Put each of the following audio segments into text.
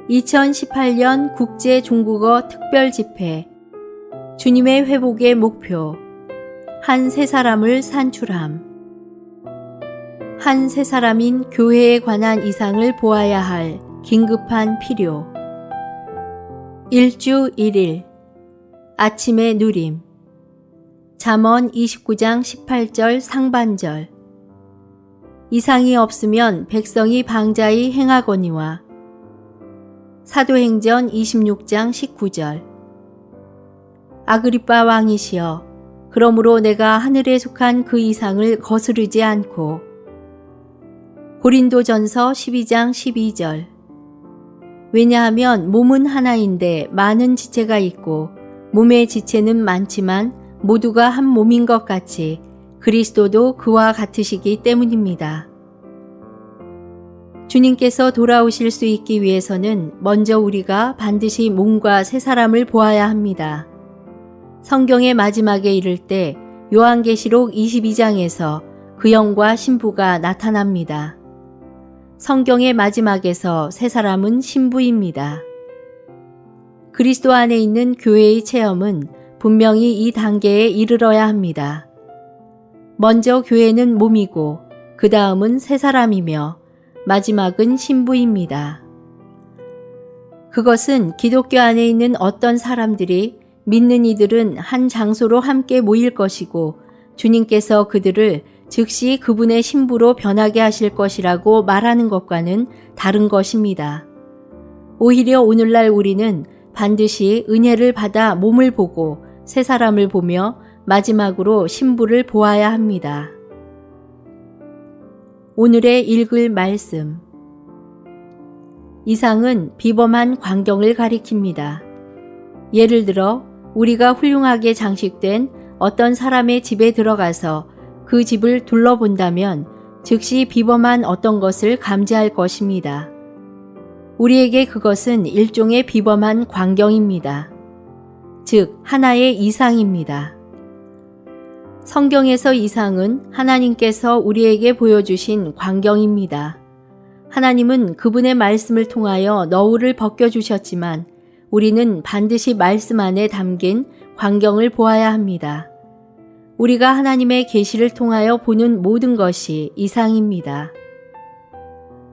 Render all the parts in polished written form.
2018년 국제 중국어 특별 집회 주님의 회복의 목표 한 세 사람을 산출함. 한 세 사람인 교회에 관한 이상을 보아야 할 긴급한 필요. 1주 1일 아침의 누림. 잠언 29장 18절 상반절. 이상이 없으면 백성이 방자히 행하거니와. 사도행전 26장 19절. 아그리빠 왕이시여, 그러므로 내가 하늘에 속한 그 이상을 거스르지 않고. 고린도전서 12장 12절. 왜냐하면 몸은 하나인데 많은 지체가 있고 몸의 지체는 많지만 모두가 한 몸인 것 같이 그리스도도 그와 같으시기 때문입니다. 주님께서 돌아오실 수 있기 위해서는 먼저 우리가 반드시 몸과 세 사람을 보아야 합니다. 성경의 마지막에 이를 때 요한계시록 22장에서 그 영과 신부가 나타납니다. 성경의 마지막에서 세 사람은 신부입니다. 그리스도 안에 있는 교회의 체험은 분명히 이 단계에 이르러야 합니다. 먼저 교회는 몸이고 그 다음은 세 사람이며 마지막은 신부입니다. 그것은 기독교 안에 있는 어떤 사람들이 믿는 이들은 한 장소로 함께 모일 것이고 주님께서 그들을 즉시 그분의 신부로 변하게 하실 것이라고 말하는 것과는 다른 것입니다. 오히려 오늘날 우리는 반드시 은혜를 받아 몸을 보고 세 사람을 보며 마지막으로 신부를 보아야 합니다. 오늘의 읽을 말씀. 이상은 비범한 광경을 가리킵니다. 예를 들어 우리가 훌륭하게 장식된 어떤 사람의 집에 들어가서 그 집을 둘러본다면 즉시 비범한 어떤 것을 감지할 것입니다. 우리에게 그것은 일종의 비범한 광경입니다. 즉, 하나의 이상입니다. 성경에서 이상은 하나님께서 우리에게 보여주신 광경입니다. 하나님은 그분의 말씀을 통하여 너울을 벗겨주셨지만 우리는 반드시 말씀 안에 담긴 광경을 보아야 합니다. 우리가 하나님의 계시를 통하여 보는 모든 것이 이상입니다.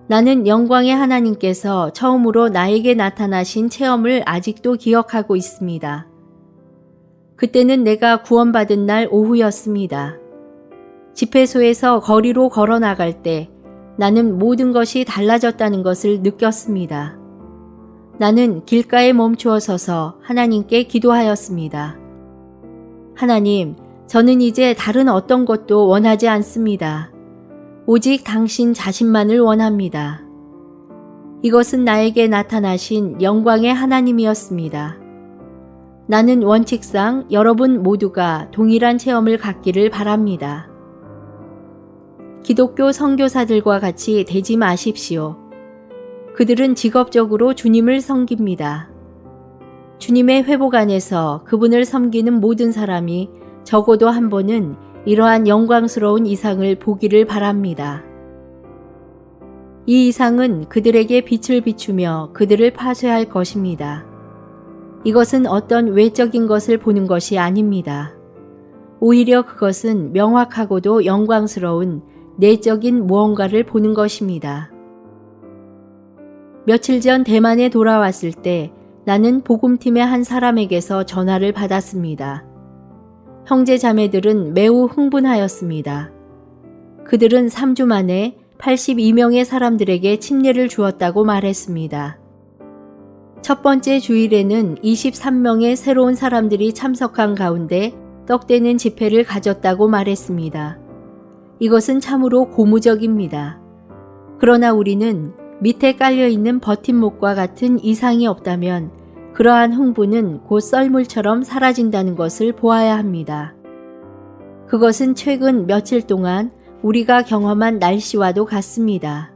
나는 영광의 하나님께서 처음으로 나에게 나타나신 체험을 아직도 기억하고 있습니다. 그때는 내가 구원받은 날 오후였습니다. 집회소에서 거리로 걸어 나갈 때 나는 모든 것이 달라졌다는 것을 느꼈습니다. 나는 길가에 멈추어 서서 하나님께 기도하였습니다. 하나님, 저는 이제 다른 어떤 것도 원하지 않습니다. 오직 당신 자신만을 원합니다. 이것은 나에게 나타나신 영광의 하나님이었습니다. 나는 원칙상 여러분 모두가 동일한 체험을 갖기를 바랍니다. 기독교 선교사들과 같이 되지 마십시오. 그들은 직업적으로 주님을 섬깁니다. 주님의 회복 안에서 그분을 섬기는 모든 사람이 적어도 한 번은 이러한 영광스러운 이상을 보기를 바랍니다. 이 이상은 그들에게 빛을 비추며 그들을 파쇄할 것입니다. 이것은 어떤 외적인 것을 보는 것이 아닙니다. 오히려 그것은 명확하고도 영광스러운 내적인 무언가를 보는 것입니다. 며칠 전 대만에 돌아왔을 때 나는 복음팀의 한 사람에게서 전화를 받았습니다. 형제 자매들은 매우 흥분하였습니다. 그들은 3주 만에 82명의 사람들에게 침례를 주었다고 말했습니다. 첫 번째 주일에는 23명의 새로운 사람들이 참석한 가운데 떡되는 집회를 가졌다고 말했습니다. 이것은 참으로 고무적입니다. 그러나 우리는 밑에 깔려있는 버팀목과 같은 이상이 없다면 그러한 흥분은 곧 썰물처럼 사라진다는 것을 보아야 합니다. 그것은 최근 며칠 동안 우리가 경험한 날씨와도 같습니다.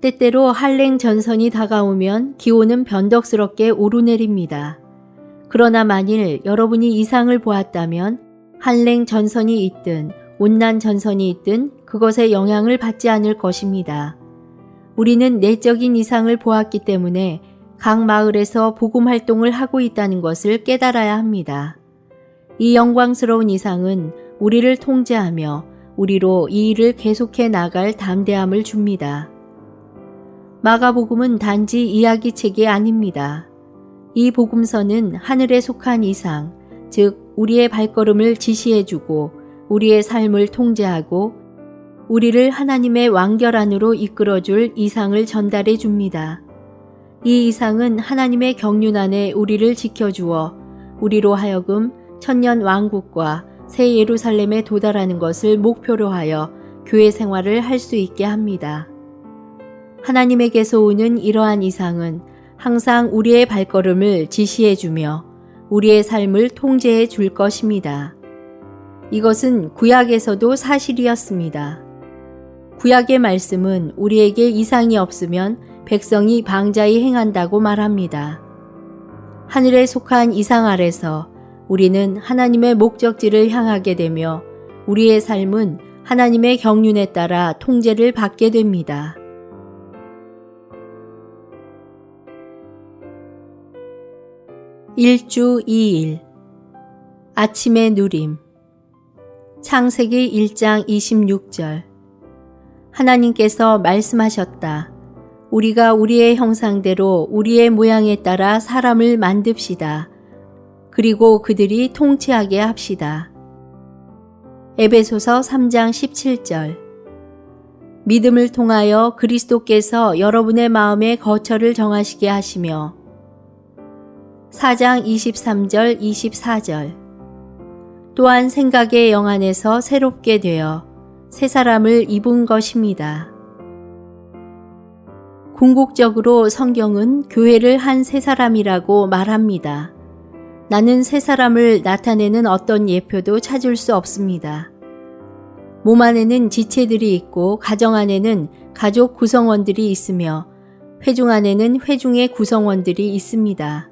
때때로 한랭 전선이 다가오면 기온은 변덕스럽게 오르내립니다. 그러나 만일 여러분이 이상을 보았다면 한랭 전선이 있든 온난 전선이 있든 그것에 영향을 받지 않을 것입니다. 우리는 내적인 이상을 보았기 때문에 각 마을에서 복음 활동을 하고 있다는 것을 깨달아야 합니다. 이 영광스러운 이상은 우리를 통제하며 우리로 이 일을 계속해 나갈 담대함을 줍니다. 마가복음은 단지 이야기책이 아닙니다. 이 복음서는 하늘에 속한 이상, 즉 우리의 발걸음을 지시해주고 우리의 삶을 통제하고 우리를 하나님의 완결 안으로 이끌어줄 이상을 전달해 줍니다. 이 이상은 하나님의 경륜 안에 우리를 지켜주어 우리로 하여금 천년 왕국과 새 예루살렘에 도달하는 것을 목표로 하여 교회 생활을 할 수 있게 합니다. 하나님에게서 오는 이러한 이상은 항상 우리의 발걸음을 지시해 주며 우리의 삶을 통제해 줄 것입니다. 이것은 구약에서도 사실이었습니다. 구약의 말씀은 우리에게 이상이 없으면 백성이 방자히 행한다고 말합니다. 하늘에 속한 이상 아래서 우리는 하나님의 목적지를 향하게 되며 우리의 삶은 하나님의 경륜에 따라 통제를 받게 됩니다. 일주 2일 아침의 누림 창세기 1장 26절 하나님께서 말씀하셨다. 우리가 우리의 형상대로 우리의 모양에 따라 사람을 만듭시다. 그리고 그들이 통치하게 합시다. 에베소서 3장 17절 믿음을 통하여 그리스도께서 여러분의 마음의 거처를 정하시게 하시며 4장 23절 24절 또한 생각의 영 안에서 새롭게 되어 새 사람을 입은 것입니다. 궁극적으로 성경은 교회를 한 새 사람이라고 말합니다. 나는 새 사람을 나타내는 어떤 예표도 찾을 수 없습니다. 몸 안에는 지체들이 있고 가정 안에는 가족 구성원들이 있으며 회중 안에는 회중의 구성원들이 있습니다.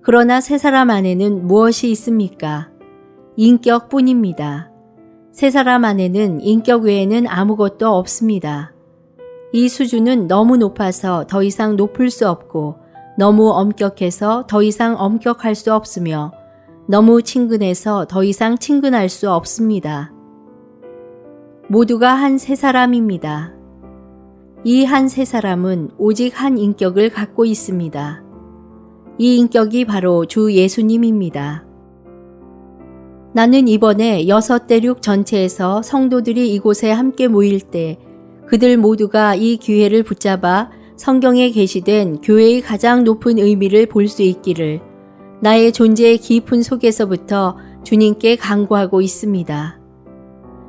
그러나 새 사람 안에는 무엇이 있습니까? 인격뿐입니다. 새 사람 안에는 인격 외에는 아무것도 없습니다. 이 수준은 너무 높아서 더 이상 높을 수 없고 너무 엄격해서 더 이상 엄격할 수 없으며 너무 친근해서 더 이상 친근할 수 없습니다. 모두가 한 새 사람입니다. 이 한 새 사람은 오직 한 인격을 갖고 있습니다. 이 인격이 바로 주 예수님입니다. 나는 이번에 6대륙 전체에서 성도들이 이곳에 함께 모일 때 그들 모두가 이 기회를 붙잡아 성경에 게시된 교회의 가장 높은 의미를 볼 수 있기를 나의 존재의 깊은 속에서부터 주님께 간구하고 있습니다.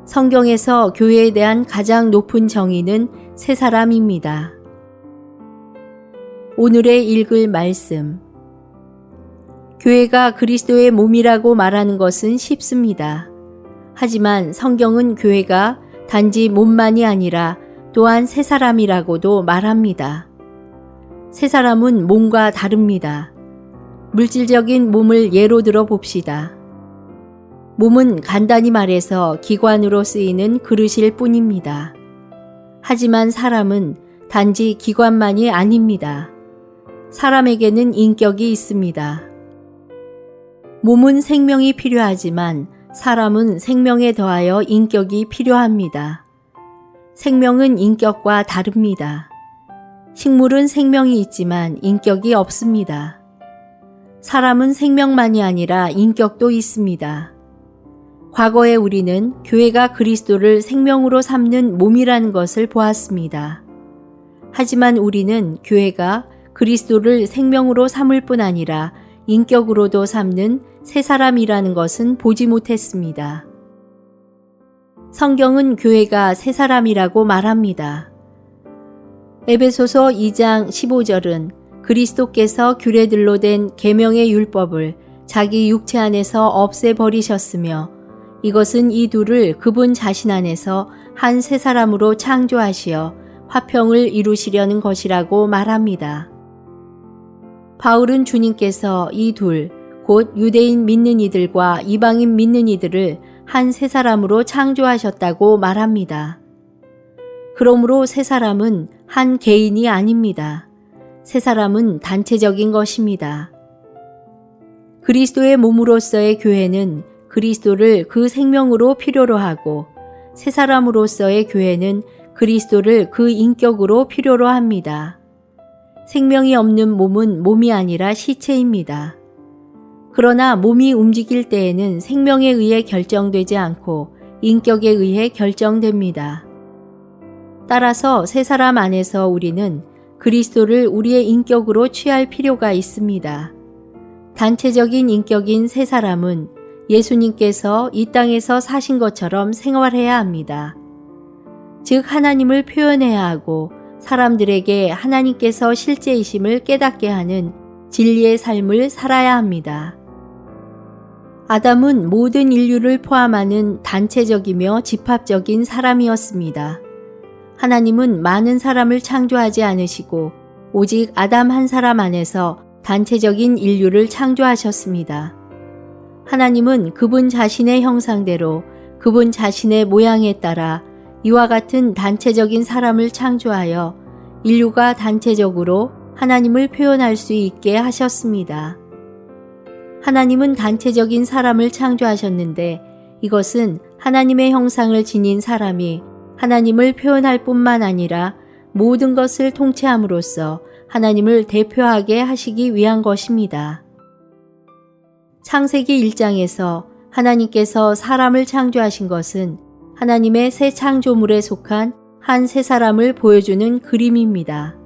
성경에서 교회에 대한 가장 높은 정의는 새 사람입니다. 오늘의 읽을 말씀 교회가 그리스도의 몸이라고 말하는 것은 쉽습니다. 하지만 성경은 교회가 단지 몸만이 아니라 또한 새 사람이라고도 말합니다. 새 사람은 몸과 다릅니다. 물질적인 몸을 예로 들어 봅시다. 몸은 간단히 말해서 기관으로 쓰이는 그릇일 뿐입니다. 하지만 사람은 단지 기관만이 아닙니다. 사람에게는 인격이 있습니다. 몸은 생명이 필요하지만 사람은 생명에 더하여 인격이 필요합니다. 생명은 인격과 다릅니다. 식물은 생명이 있지만 인격이 없습니다. 사람은 생명만이 아니라 인격도 있습니다. 과거에 우리는 교회가 그리스도를 생명으로 삼는 몸이라는 것을 보았습니다. 하지만 우리는 교회가 그리스도를 생명으로 삼을 뿐 아니라 인격으로도 삼는 새 사람이라는 것은 보지 못했습니다. 성경은 교회가 새 사람이라고 말합니다. 에베소서 2장 15절은 그리스도께서 규례들로 된 계명의 율법을 자기 육체 안에서 없애버리셨으며 이것은 이 둘을 그분 자신 안에서 한 새 사람으로 창조하시어 화평을 이루시려는 것이라고 말합니다. 바울은 주님께서 이 둘, 곧 유대인 믿는 이들과 이방인 믿는 이들을 한 새 사람으로 창조하셨다고 말합니다. 그러므로 새 사람은 한 개인이 아닙니다. 새 사람은 단체적인 것입니다. 그리스도의 몸으로서의 교회는 그리스도를 그 생명으로 필요로 하고 새 사람으로서의 교회는 그리스도를 그 인격으로 필요로 합니다. 생명이 없는 몸은 몸이 아니라 시체입니다. 그러나 몸이 움직일 때에는 생명에 의해 결정되지 않고 인격에 의해 결정됩니다. 따라서 새 사람 안에서 우리는 그리스도를 우리의 인격으로 취할 필요가 있습니다. 단체적인 인격인 새 사람은 예수님께서 이 땅에서 사신 것처럼 생활해야 합니다. 즉 하나님을 표현해야 하고 사람들에게 하나님께서 실제이심을 깨닫게 하는 진리의 삶을 살아야 합니다. 아담은 모든 인류를 포함하는 단체적이며 집합적인 사람이었습니다. 하나님은 많은 사람을 창조하지 않으시고 오직 아담 한 사람 안에서 단체적인 인류를 창조하셨습니다. 하나님은 그분 자신의 형상대로 그분 자신의 모양에 따라 이와 같은 단체적인 사람을 창조하여 인류가 단체적으로 하나님을 표현할 수 있게 하셨습니다. 하나님은 단체적인 사람을 창조하셨는데 이것은 하나님의 형상을 지닌 사람이 하나님을 표현할 뿐만 아니라 모든 것을 통치함으로써 하나님을 대표하게 하시기 위한 것입니다. 창세기 1장에서 하나님께서 사람을 창조하신 것은 하나님의 새 창조물에 속한 한 새 사람을 보여주는 그림입니다.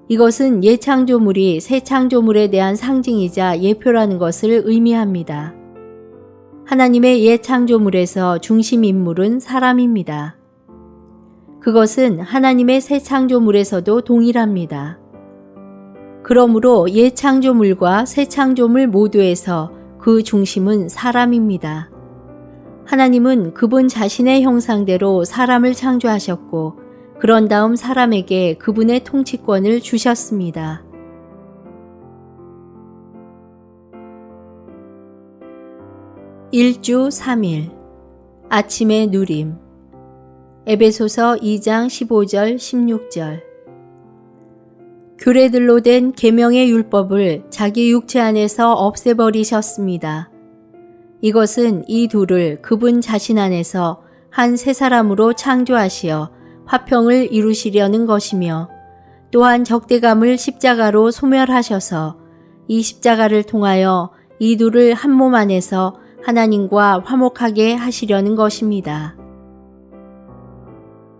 이것은 옛 창조물이 새 창조물에 대한 상징이자 예표라는 것을 의미합니다. 하나님의 옛 창조물에서 중심 인물은 사람입니다. 그것은 하나님의 새 창조물에서도 동일합니다. 그러므로 옛 창조물과 새 창조물 모두에서 그 중심은 사람입니다. 하나님은 그분 자신의 형상대로 사람을 창조하셨고 그런 다음 사람에게 그분의 통치권을 주셨습니다. 일주 3일 아침의 누림 에베소서 2장 15절 16절 규례들로 된 계명의 율법을 자기 육체 안에서 없애버리셨습니다. 이것은 이 둘을 그분 자신 안에서 한 새 사람으로 창조하시어 화평을 이루시려는 것이며 또한 적대감을 십자가로 소멸하셔서 이 십자가를 통하여 이 둘을 한 몸 안에서 하나님과 화목하게 하시려는 것입니다.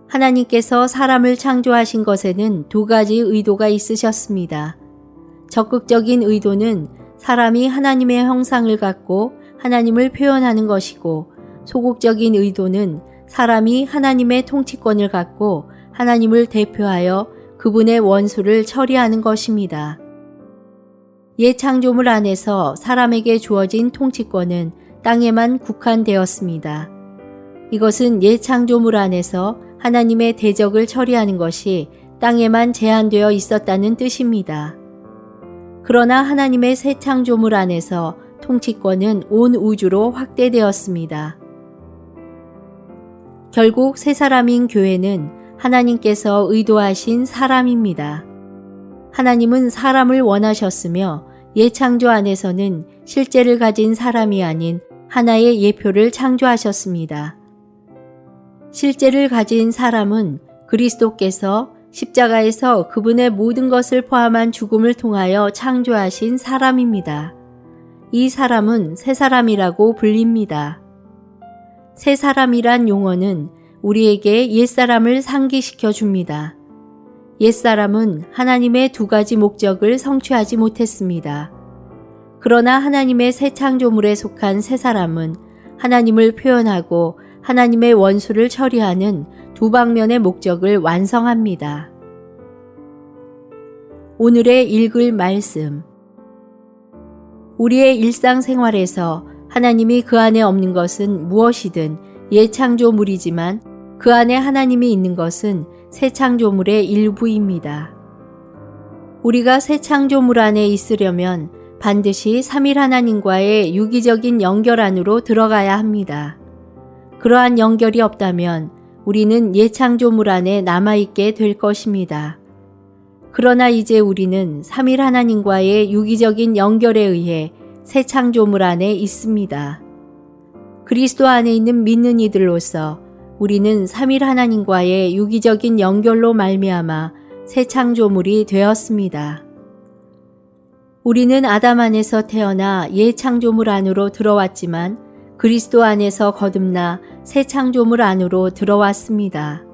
하나님께서 사람을 창조하신 것에는 두 가지 의도가 있으셨습니다. 적극적인 의도는 사람이 하나님의 형상을 갖고 하나님을 표현하는 것이고 소극적인 의도는 사람이 하나님의 통치권을 갖고 하나님을 대표하여 그분의 원수를 처리하는 것입니다. 옛 창조물 안에서 사람에게 주어진 통치권은 땅에만 국한되었습니다. 이것은 옛 창조물 안에서 하나님의 대적을 처리하는 것이 땅에만 제한되어 있었다는 뜻입니다. 그러나 하나님의 새 창조물 안에서 통치권은 온 우주로 확대되었습니다. 결국 새 사람인 교회는 하나님께서 의도하신 사람입니다. 하나님은 사람을 원하셨으며 옛 창조 안에서는 실제를 가진 사람이 아닌 하나의 예표를 창조하셨습니다. 실제를 가진 사람은 그리스도께서 십자가에서 그분의 모든 것을 포함한 죽음을 통하여 창조하신 사람입니다. 이 사람은 새 사람이라고 불립니다. 새 사람이란 용어는 우리에게 옛사람을 상기시켜 줍니다. 옛사람은 하나님의 두 가지 목적을 성취하지 못했습니다. 그러나 하나님의 새 창조물에 속한 새 사람은 하나님을 표현하고 하나님의 원수를 처리하는 두 방면의 목적을 완성합니다. 오늘의 읽을 말씀. 우리의 일상생활에서 하나님이 그 안에 없는 것은 무엇이든 옛 창조물이지만 그 안에 하나님이 있는 것은 새 창조물의 일부입니다. 우리가 새 창조물 안에 있으려면 반드시 삼일 하나님과의 유기적인 연결 안으로 들어가야 합니다. 그러한 연결이 없다면 우리는 예창조물 안에 남아있게 될 것입니다. 그러나 이제 우리는 삼일 하나님과의 유기적인 연결에 의해 새 창조물 안에 있습니다. 그리스도 안에 있는 믿는 이들로서 우리는 삼일 하나님과의 유기적인 연결로 말미암아 새 창조물이 되었습니다. 우리는 아담 안에서 태어나 예창조물 안으로 들어왔지만 그리스도 안에서 거듭나 새 창조물 안으로 들어왔습니다.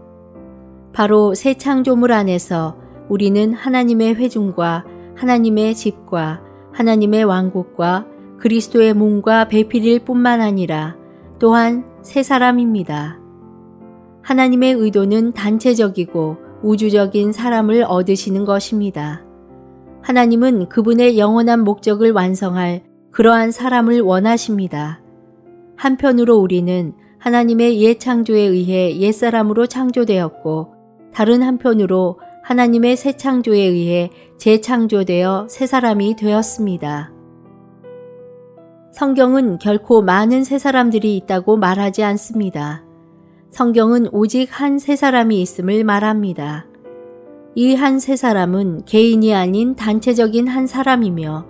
바로 새 창조물 안에서 우리는 하나님의 회중과 하나님의 집과 하나님의 왕국과 그리스도의 몸과 배필일 뿐만 아니라 또한 새 사람입니다. 하나님의 의도는 단체적이고 우주적인 사람을 얻으시는 것입니다. 하나님은 그분의 영원한 목적을 완성할 그러한 사람을 원하십니다. 한편으로 우리는 하나님의 예창조에 의해 옛사람으로 창조되었고 다른 한편으로 하나님의 새 창조에 의해 재창조되어 새 사람이 되었습니다. 성경은 결코 많은 새 사람들이 있다고 말하지 않습니다. 성경은 오직 한 새 사람이 있음을 말합니다. 이 한 새 사람은 개인이 아닌 단체적인 한 사람이며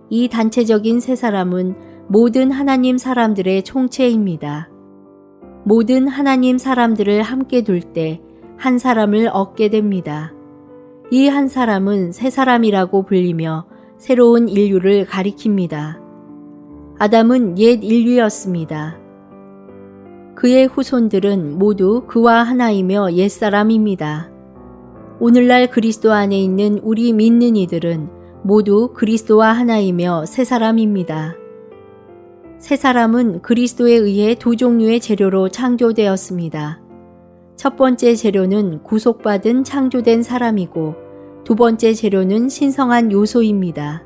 이 단체적인 새 사람은 모든 하나님 사람들의 총체입니다. 모든 하나님 사람들을 함께 둘 때 한 사람을 얻게 됩니다. 이 한 사람은 새 사람이라고 불리며 새로운 인류를 가리킵니다. 아담은 옛 인류였습니다. 그의 후손들은 모두 그와 하나이며 옛사람입니다. 오늘날 그리스도 안에 있는 우리 믿는 이들은 모두 그리스도와 하나이며 새 사람입니다. 새 사람은 그리스도에 의해 두 종류의 재료로 창조되었습니다. 첫 번째 재료는 구속받은 창조된 사람이고 두 번째 재료는 신성한 요소입니다.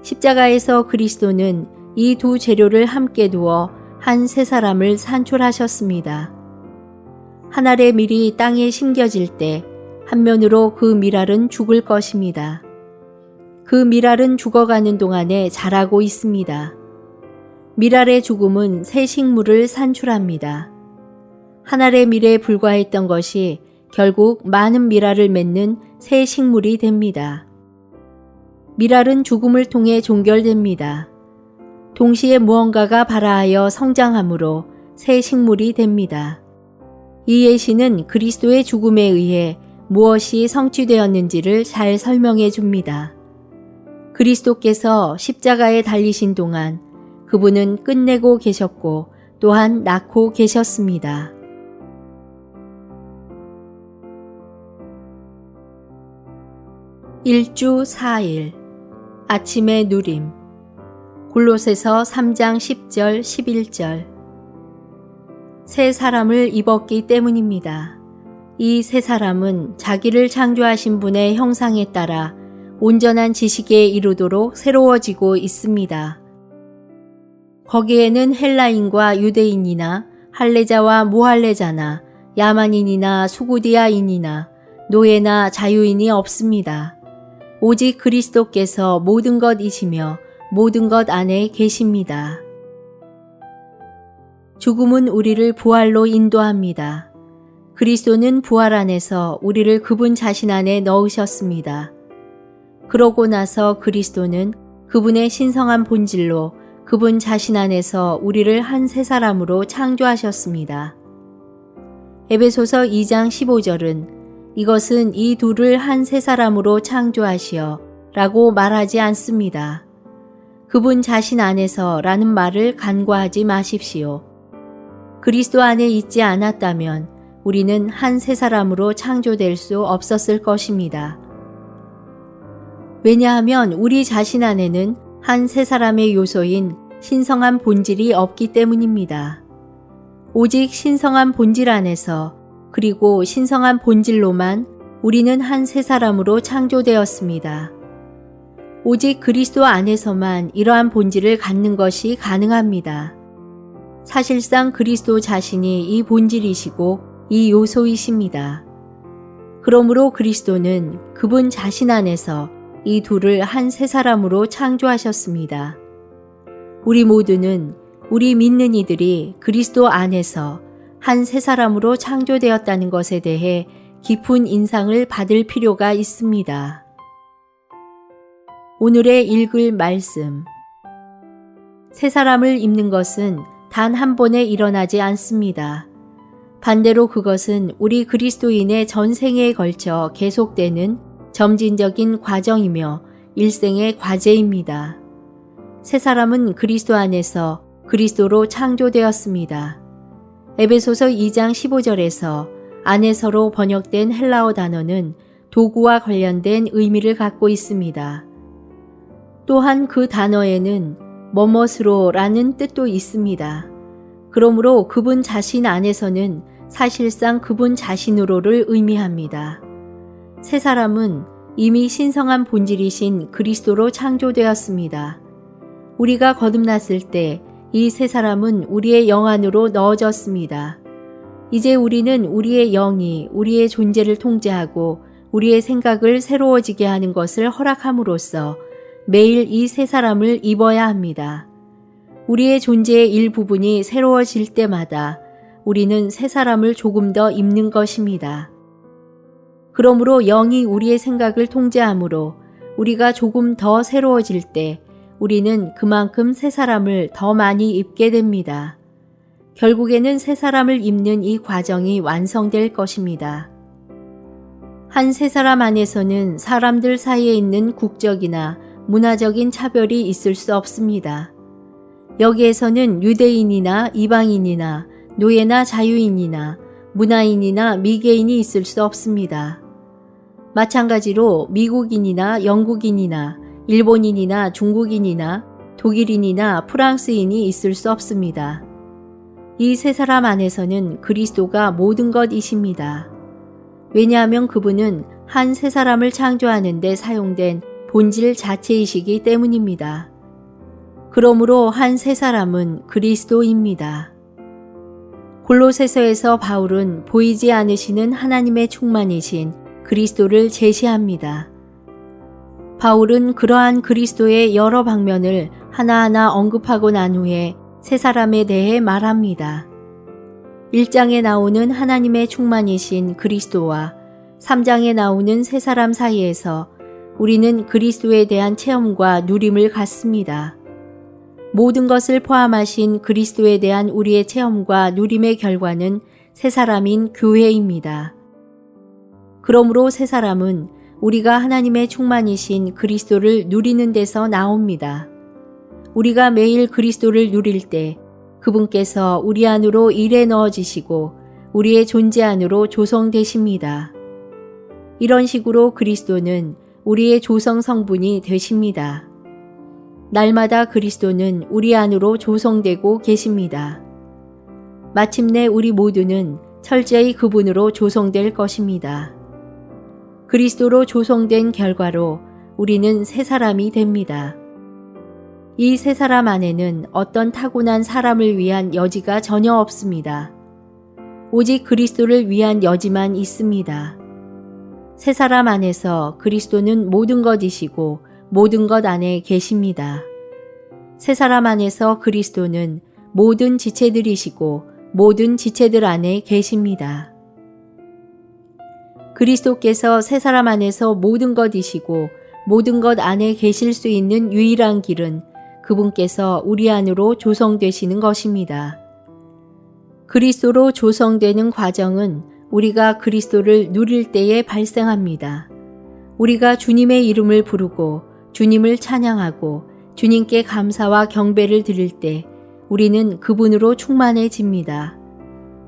십자가에서 그리스도는 이 두 재료를 함께 두어 한 새 사람을 산출하셨습니다. 한 알의 밀이 땅에 심겨질 때 한면으로 그 밀알은 죽을 것입니다. 그 밀알은 죽어가는 동안에 자라고 있습니다. 밀알의 죽음은 새 식물을 산출합니다. 한 알의 밀에 불과했던 것이 결국 많은 밀알을 맺는 새 식물이 됩니다. 밀알은 죽음을 통해 종결됩니다. 동시에 무언가가 발아하여 성장하므로 새 식물이 됩니다. 이 예시는 그리스도의 죽음에 의해 무엇이 성취되었는지를 잘 설명해 줍니다. 그리스도께서 십자가에 달리신 동안 그분은 끝내고 계셨고 또한 낳고 계셨습니다. 일주 4일 아침의 누림 골로새서 3장 10절 11절 새 사람을 입었기 때문입니다. 이 새 사람은 자기를 창조하신 분의 형상에 따라 온전한 지식에 이르도록 새로워지고 있습니다. 거기에는 헬라인과 유대인이나 할례자와 무할례자나 야만인이나 수구디아인이나 노예나 자유인이 없습니다. 오직 그리스도께서 모든 것이시며 모든 것 안에 계십니다. 죽음은 우리를 부활로 인도합니다. 그리스도는 부활 안에서 우리를 그분 자신 안에 넣으셨습니다. 그러고 나서 그리스도는 그분의 신성한 본질로 그분 자신 안에서 우리를 한 새 사람으로 창조하셨습니다. 에베소서 2장 15절은 이것은 이 둘을 한 새 사람으로 창조하시어 라고 말하지 않습니다. 그분 자신 안에서 라는 말을 간과하지 마십시오. 그리스도 안에 있지 않았다면 우리는 한 새 사람으로 창조될 수 없었을 것입니다. 왜냐하면 우리 자신 안에는 한 새 사람의 요소인 신성한 본질이 없기 때문입니다. 오직 신성한 본질 안에서 그리고 신성한 본질로만 우리는 한 새 사람으로 창조되었습니다. 오직 그리스도 안에서만 이러한 본질을 갖는 것이 가능합니다. 사실상 그리스도 자신이 이 본질이시고 이 요소이십니다. 그러므로 그리스도는 그분 자신 안에서 이 둘을 한 새 사람으로 창조하셨습니다. 우리 모두는 우리 믿는 이들이 그리스도 안에서 한 새 사람으로 창조되었다는 것에 대해 깊은 인상을 받을 필요가 있습니다. 오늘의 읽을 말씀. 새 사람을 입는 것은 단 한 번에 일어나지 않습니다. 반대로 그것은 우리 그리스도인의 전생에 걸쳐 계속되는 점진적인 과정이며 일생의 과제입니다. 새 사람은 그리스도 안에서 그리스도로 창조되었습니다. 에베소서 2장 15절에서 안에서로 번역된 헬라어 단어는 도구와 관련된 의미를 갖고 있습니다. 또한 그 단어에는 뭐뭇으로라는 뜻도 있습니다. 그러므로 그분 자신 안에서는 사실상 그분 자신으로를 의미합니다. 새 사람은 이미 신성한 본질이신 그리스도로 창조되었습니다. 우리가 거듭났을 때 이 새 사람은 우리의 영 안으로 넣어졌습니다. 이제 우리는 우리의 영이 우리의 존재를 통제하고 우리의 생각을 새로워지게 하는 것을 허락함으로써 매일 이 새 사람을 입어야 합니다. 우리의 존재의 일부분이 새로워질 때마다 우리는 새 사람을 조금 더 입는 것입니다. 그러므로 영이 우리의 생각을 통제하므로 우리가 조금 더 새로워질 때 우리는 그만큼 새 사람을 더 많이 입게 됩니다. 결국에는 새 사람을 입는 이 과정이 완성될 것입니다. 한 새 사람 안에서는 사람들 사이에 있는 국적이나 문화적인 차별이 있을 수 없습니다. 여기에서는 유대인이나 이방인이나 노예나 자유인이나 문화인이나 미개인이 있을 수 없습니다. 마찬가지로 미국인이나 영국인이나 일본인이나 중국인이나 독일인이나 프랑스인이 있을 수 없습니다. 이 세 사람 안에서는 그리스도가 모든 것이십니다. 왜냐하면 그분은 한 세 사람을 창조하는 데 사용된 본질 자체이시기 때문입니다. 그러므로 한 세 사람은 그리스도입니다. 골로새서에서 바울은 보이지 않으시는 하나님의 충만이신 그리스도를 제시합니다. 바울은 그러한 그리스도의 여러 방면을 하나하나 언급하고 난 후에 세 사람에 대해 말합니다. 1장에 나오는 하나님의 충만이신 그리스도와 3장에 나오는 세 사람 사이에서 우리는 그리스도에 대한 체험과 누림을 갖습니다. 모든 것을 포함하신 그리스도에 대한 우리의 체험과 누림의 결과는 세 사람인 교회입니다. 그러므로 세 사람은 우리가 하나님의 충만이신 그리스도를 누리는 데서 나옵니다. 우리가 매일 그리스도를 누릴 때 그분께서 우리 안으로 일에 넣어지시고 우리의 존재 안으로 조성되십니다. 이런 식으로 그리스도는 우리의 조성 성분이 되십니다. 날마다 그리스도는 우리 안으로 조성되고 계십니다. 마침내 우리 모두는 철저히 그분으로 조성될 것입니다. 그리스도로 조성된 결과로 우리는 새 사람이 됩니다. 이 새 사람 안에는 어떤 타고난 사람을 위한 여지가 전혀 없습니다. 오직 그리스도를 위한 여지만 있습니다. 새 사람 안에서 그리스도는 모든 것이시고 모든 것 안에 계십니다. 새 사람 안에서 그리스도는 모든 지체들이시고 모든 지체들 안에 계십니다. 그리스도께서 새 사람 안에서 모든 것이시고 모든 것 안에 계실 수 있는 유일한 길은 그분께서 우리 안으로 조성되시는 것입니다. 그리스도로 조성되는 과정은 우리가 그리스도를 누릴 때에 발생합니다. 우리가 주님의 이름을 부르고 주님을 찬양하고 주님께 감사와 경배를 드릴 때 우리는 그분으로 충만해집니다.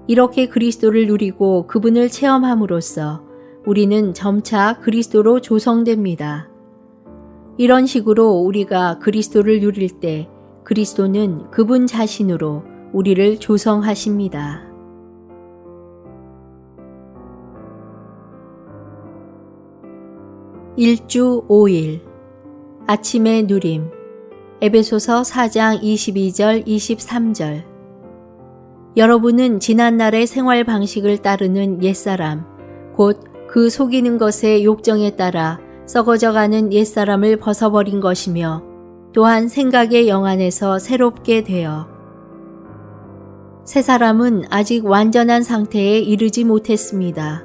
이렇게 그리스도를 누리고 그분을 체험함으로써 우리는 점차 그리스도로 조성됩니다. 이런 식으로 우리가 그리스도를 누릴 때 그리스도는 그분 자신으로 우리를 조성하십니다. 일주 5일 아침의 누림 에베소서 4장 22절 23절 여러분은 지난날의 생활 방식을 따르는 옛사람 곧 그 속이는 것의 욕정에 따라 썩어져가는 옛사람을 벗어버린 것이며 또한 생각의 영 안에서 새롭게 되어 새 사람은 아직 완전한 상태에 이르지 못했습니다.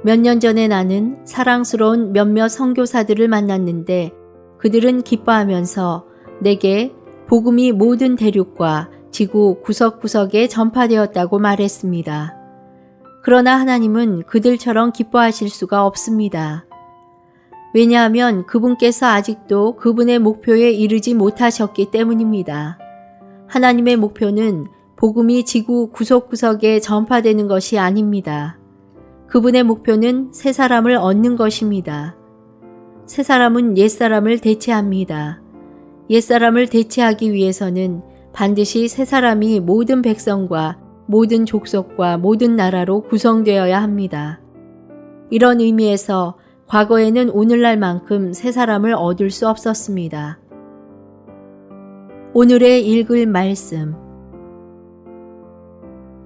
몇 년 전에 나는 사랑스러운 몇몇 선교사들을 만났는데 그들은 기뻐하면서 내게 복음이 모든 대륙과 지구 구석구석에 전파되었다고 말했습니다. 그러나 하나님은 그들처럼 기뻐하실 수가 없습니다. 왜냐하면 그분께서 아직도 그분의 목표에 이르지 못하셨기 때문입니다. 하나님의 목표는 복음이 지구 구석구석에 전파되는 것이 아닙니다. 그분의 목표는 새 사람을 얻는 것입니다. 새 사람은 옛사람을 대체합니다. 옛사람을 대체하기 위해서는 반드시 새 사람이 모든 백성과 모든 족속과 모든 나라로 구성되어야 합니다. 이런 의미에서 과거에는 오늘날만큼 새 사람을 얻을 수 없었습니다. 오늘의 읽을 말씀.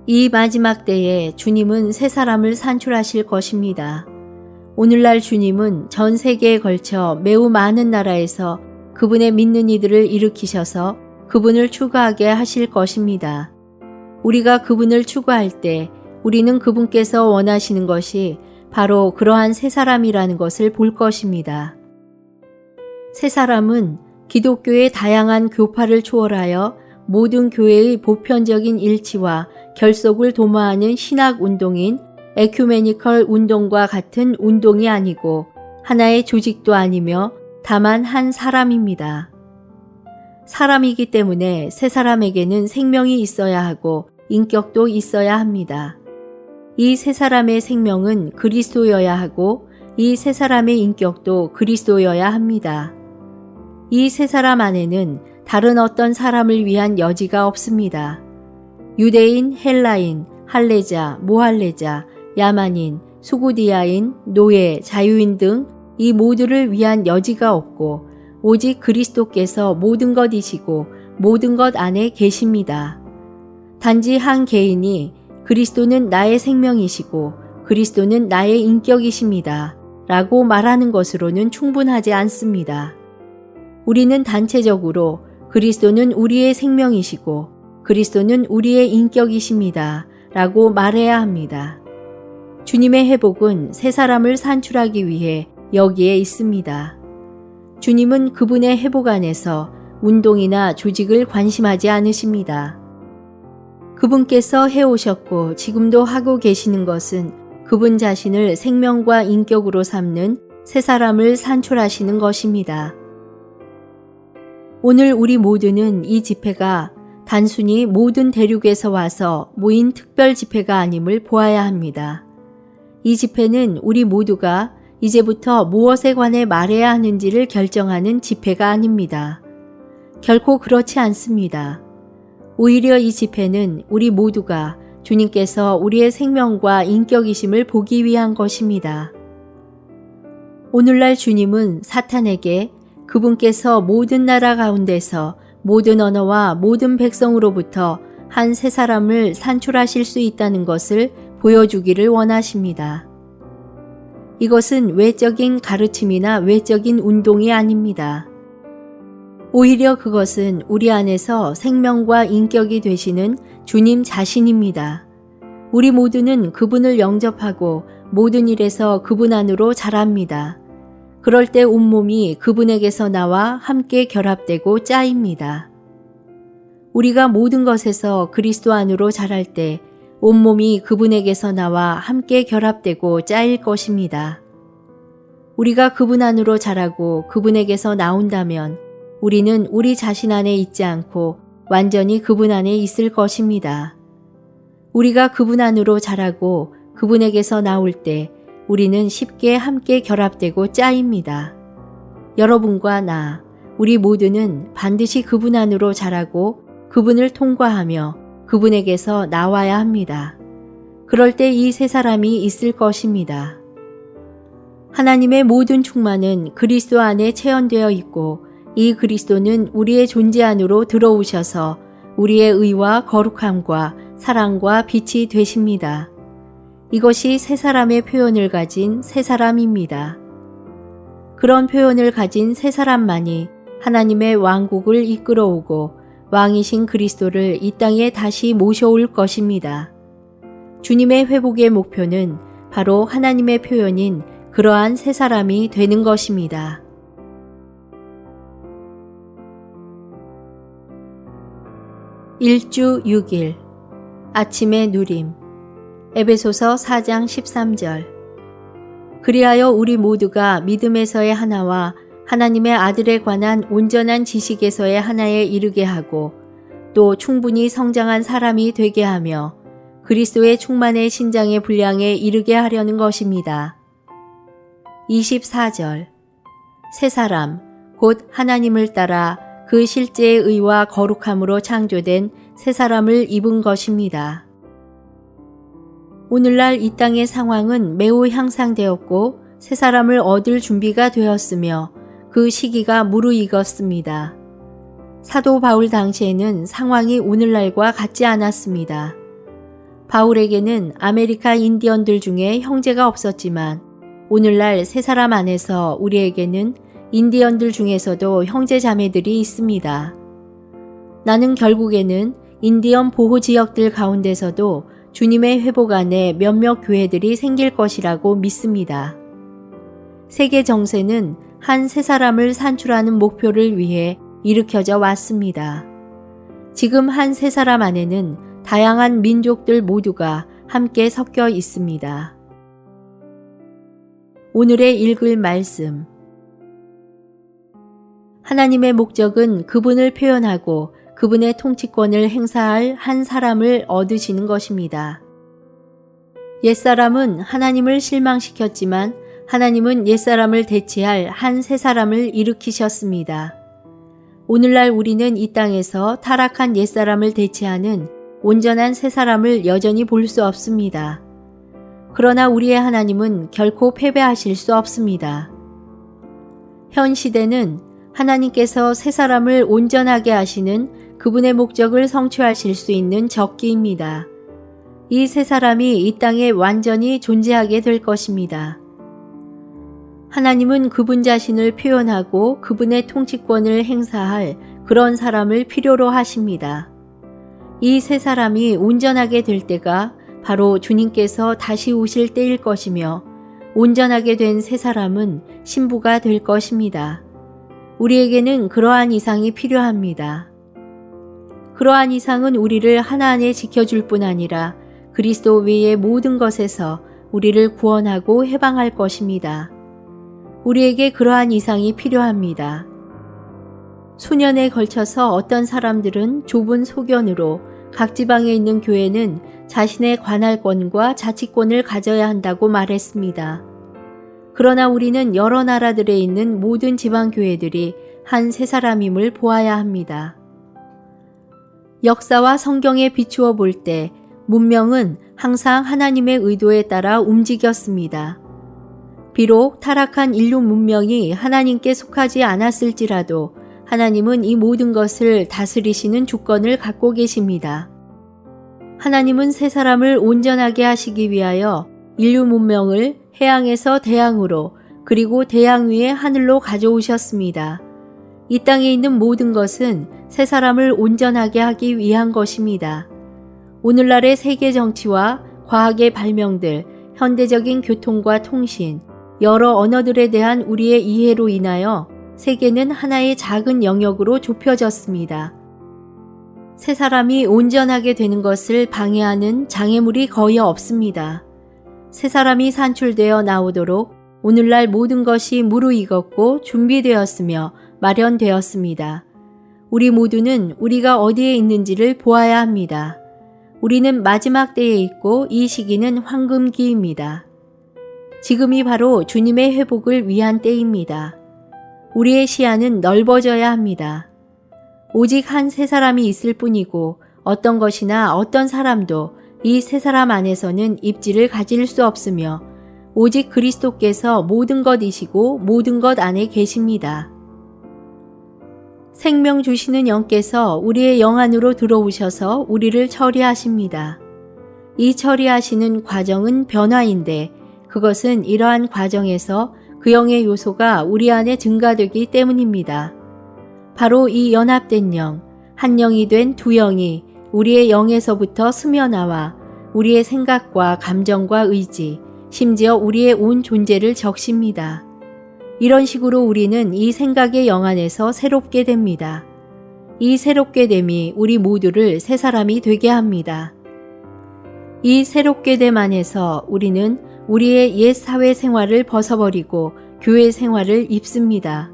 이 마지막 때에 주님은 새 사람을 산출하실 것입니다. 오늘날 주님은 전 세계에 걸쳐 매우 많은 나라에서 그분의 믿는 이들을 일으키셔서 그분을 추구하게 하실 것입니다. 우리가 그분을 추구할 때 우리는 그분께서 원하시는 것이 바로 그러한 새 사람이라는 것을 볼 것입니다. 새 사람은 기독교의 다양한 교파를 초월하여 모든 교회의 보편적인 일치와 결속을 도모하는 신학 운동인 에큐메니컬 운동과 같은 운동이 아니고 하나의 조직도 아니며 다만 한 사람입니다. 사람이기 때문에 새 사람에게는 생명이 있어야 하고 인격도 있어야 합니다. 이 새 사람의 생명은 그리스도여야 하고 이 새 사람의 인격도 그리스도여야 합니다. 이 새 사람 안에는 다른 어떤 사람을 위한 여지가 없습니다. 유대인, 헬라인, 할레자, 모할레자, 야만인, 수구디아인, 노예, 자유인 등 이 모두를 위한 여지가 없고 오직 그리스도께서 모든 것이시고 모든 것 안에 계십니다. 단지 한 개인이 그리스도는 나의 생명이시고 그리스도는 나의 인격이십니다. 라고 말하는 것으로는 충분하지 않습니다. 우리는 단체적으로 그리스도는 우리의 생명이시고 그리스도는 우리의 인격이십니다. 라고 말해야 합니다. 주님의 회복은 새 사람을 산출하기 위해 여기에 있습니다. 주님은 그분의 회복 안에서 운동이나 조직을 관심하지 않으십니다. 그분께서 해오셨고 지금도 하고 계시는 것은 그분 자신을 생명과 인격으로 삼는 새 사람을 산출하시는 것입니다. 오늘 우리 모두는 이 집회가 단순히 모든 대륙에서 와서 모인 특별 집회가 아님을 보아야 합니다. 이 집회는 우리 모두가 이제부터 무엇에 관해 말해야 하는지를 결정하는 집회가 아닙니다. 결코 그렇지 않습니다. 오히려 이 집회는 우리 모두가 주님께서 우리의 생명과 인격이심을 보기 위한 것입니다. 오늘날 주님은 사탄에게 그분께서 모든 나라 가운데서 모든 언어와 모든 백성으로부터 한 새 사람을 산출하실 수 있다는 것을 보여주기를 원하십니다. 이것은 외적인 가르침이나 외적인 운동이 아닙니다. 오히려 그것은 우리 안에서 생명과 인격이 되시는 주님 자신입니다. 우리 모두는 그분을 영접하고 모든 일에서 그분 안으로 자랍니다. 그럴 때 온몸이 그분에게서 나와 함께 결합되고 짜입니다. 우리가 모든 것에서 그리스도 안으로 자랄 때 온몸이 그분에게서 나와 함께 결합되고 짜일 것입니다. 우리가 그분 안으로 자라고 그분에게서 나온다면 우리는 우리 자신 안에 있지 않고 완전히 그분 안에 있을 것입니다. 우리가 그분 안으로 자라고 그분에게서 나올 때 우리는 쉽게 함께 결합되고 짜입니다. 여러분과 나, 우리 모두는 반드시 그분 안으로 자라고 그분을 통과하며 그분에게서 나와야 합니다. 그럴 때 이 새 사람이 있을 것입니다. 하나님의 모든 충만은 그리스도 안에 체현되어 있고 이 그리스도는 우리의 존재 안으로 들어오셔서 우리의 의와 거룩함과 사랑과 빛이 되십니다. 이것이 새 사람의 표현을 가진 새 사람입니다. 그런 표현을 가진 새 사람만이 하나님의 왕국을 이끌어오고 왕이신 그리스도를 이 땅에 다시 모셔올 것입니다. 주님의 회복의 목표는 바로 하나님의 표현인 그러한 새 사람이 되는 것입니다. 일주 6일 아침의 누림 에베소서 4장 13절 그리하여 우리 모두가 믿음에서의 하나와 하나님의 아들에 관한 온전한 지식에서의 하나에 이르게 하고 또 충분히 성장한 사람이 되게 하며 그리스도의 충만의 신장의 분량에 이르게 하려는 것입니다. 24절 새 사람 곧 하나님을 따라 그 실제의 의와 거룩함으로 창조된 새 사람을 입은 것입니다. 오늘날 이 땅의 상황은 매우 향상되었고 새 사람을 얻을 준비가 되었으며 그 시기가 무르익었습니다. 사도 바울 당시에는 상황이 오늘날과 같지 않았습니다. 바울에게는 아메리카 인디언들 중에 형제가 없었지만 오늘날 새 사람 안에서 우리에게는 인디언들 중에서도 형제 자매들이 있습니다. 나는 결국에는 인디언 보호 지역들 가운데서도 주님의 회복 안에 몇몇 교회들이 생길 것이라고 믿습니다. 세계 정세는 한 새 사람을 산출하는 목표를 위해 일으켜져 왔습니다. 지금 한 새 사람 안에는 다양한 민족들 모두가 함께 섞여 있습니다. 오늘의 읽을 말씀 하나님의 목적은 그분을 표현하고 그분의 통치권을 행사할 한 사람을 얻으시는 것입니다. 옛사람은 하나님을 실망시켰지만 하나님은 옛사람을 대체할 한 새 사람을 일으키셨습니다. 오늘날 우리는 이 땅에서 타락한 옛사람을 대체하는 온전한 새 사람을 여전히 볼 수 없습니다. 그러나 우리의 하나님은 결코 패배하실 수 없습니다. 현 시대는 하나님께서 새 사람을 온전하게 하시는 그분의 목적을 성취하실 수 있는 적기입니다. 이 새 사람이 이 땅에 완전히 존재하게 될 것입니다. 하나님은 그분 자신을 표현하고 그분의 통치권을 행사할 그런 사람을 필요로 하십니다. 이 새 사람이 온전하게 될 때가 바로 주님께서 다시 오실 때일 것이며 온전하게 된 새 사람은 신부가 될 것입니다. 우리에게는 그러한 이상이 필요합니다. 그러한 이상은 우리를 하나 안에 지켜줄 뿐 아니라 그리스도 외의 모든 것에서 우리를 구원하고 해방할 것입니다. 우리에게 그러한 이상이 필요합니다. 수년에 걸쳐서 어떤 사람들은 좁은 소견으로 각 지방에 있는 교회는 자신의 관할권과 자치권을 가져야 한다고 말했습니다. 그러나 우리는 여러 나라들에 있는 모든 지방교회들이 한 새 사람임을 보아야 합니다. 역사와 성경에 비추어 볼 때 문명은 항상 하나님의 의도에 따라 움직였습니다. 비록 타락한 인류 문명이 하나님께 속하지 않았을지라도 하나님은 이 모든 것을 다스리시는 주권을 갖고 계십니다. 하나님은 새 사람을 온전하게 하시기 위하여 인류 문명을 해양에서 대양으로 그리고 대양 위에 하늘로 가져오셨습니다. 이 땅에 있는 모든 것은 새 사람을 온전하게 하기 위한 것입니다. 오늘날의 세계 정치와 과학의 발명들, 현대적인 교통과 통신, 여러 언어들에 대한 우리의 이해로 인하여 세계는 하나의 작은 영역으로 좁혀졌습니다. 새 사람이 온전하게 되는 것을 방해하는 장애물이 거의 없습니다. 새 사람이 산출되어 나오도록 오늘날 모든 것이 무르익었고 준비되었으며 마련되었습니다. 우리 모두는 우리가 어디에 있는지를 보아야 합니다. 우리는 마지막 때에 있고 이 시기는 황금기입니다. 지금이 바로 주님의 회복을 위한 때입니다. 우리의 시야는 넓어져야 합니다. 오직 한 새 사람이 있을 뿐이고 어떤 것이나 어떤 사람도 이 새 사람 안에서는 입지를 가질 수 없으며 오직 그리스도께서 모든 것이시고 모든 것 안에 계십니다. 생명 주시는 영께서 우리의 영 안으로 들어오셔서 우리를 처리하십니다. 이 처리하시는 과정은 변화인데 그것은 이러한 과정에서 그 영의 요소가 우리 안에 증가되기 때문입니다. 바로 이 연합된 영, 한 영이 된 두 영이 우리의 영에서부터 스며나와 우리의 생각과 감정과 의지, 심지어 우리의 온 존재를 적십니다. 이런 식으로 우리는 이 생각의 영 안에서 새롭게 됩니다. 이 새롭게 됨이 우리 모두를 새 사람이 되게 합니다. 이 새롭게 됨 안에서 우리는 우리의 옛 사회 생활을 벗어버리고 교회 생활을 입습니다.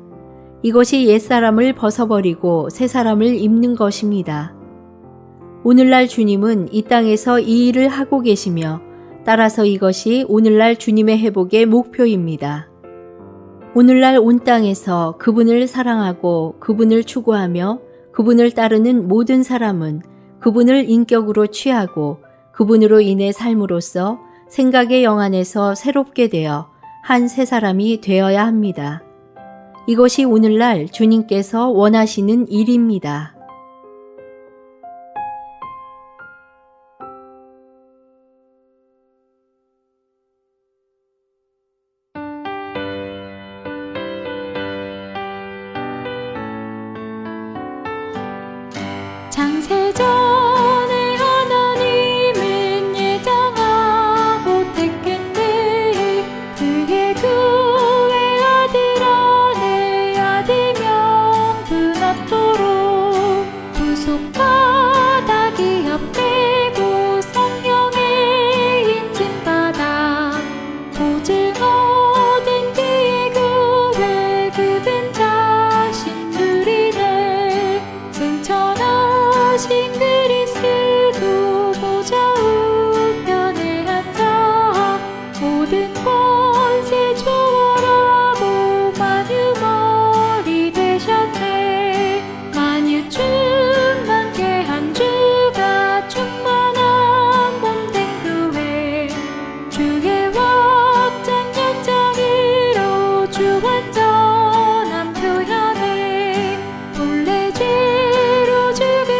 이것이 옛 사람을 벗어버리고 새 사람을 입는 것입니다. 오늘날 주님은 이 땅에서 이 일을 하고 계시며 따라서 이것이 오늘날 주님의 회복의 목표입니다. 오늘날 온 땅에서 그분을 사랑하고 그분을 추구하며 그분을 따르는 모든 사람은 그분을 인격으로 취하고 그분으로 인해 삶으로써 생각의 영 안에서 새롭게 되어 한 새 사람이 되어야 합니다. 이것이 오늘날 주님께서 원하시는 일입니다. 창세전에 하나님은 예정하고 택했네. 그의 그의 아들 안에 아들명 분하도록 부속바닥이 합되고 성령의 인침받아 보증 얻은 그의 교회 그분 자신 누리네. 승천하신 그리스도 보좌 우편에 앉아 모든 권세 주월하고 만유머리 되셨네. 만유 충만케 한 주가 충만한 몸된 교회 주의 확장 연장으로 주 완전한 표현에 본래 죄로 죽은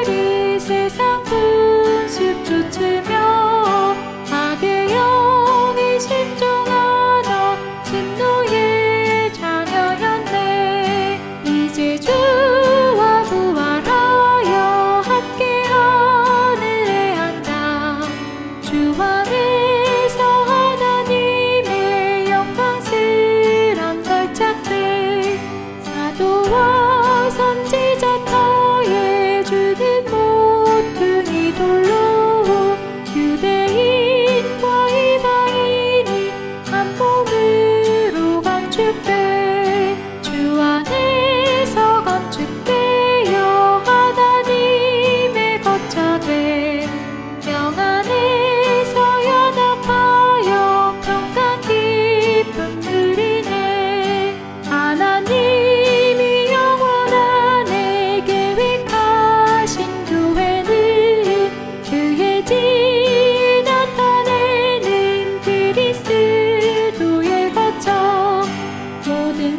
우리 세상 분습 쫓으며 악의 영에 순종하나 진노의 자녀였네. 이제 주와 부활하여 함께 하늘에 앉아 주 안에서 하나님의 영광스런 걸작들 사도와 선지자 터에 주는 모퉁이 돌로 유대인과 이방인이 한 몸으로 건축돼 주 안에서 건축되어 하나님의 거처돼 영 안에서 연합하여 평강 기쁨 누리네. 하나님이 영원 안에 계획하신 교회는 그의 지혜 나타내는 그리스도의 거처 모든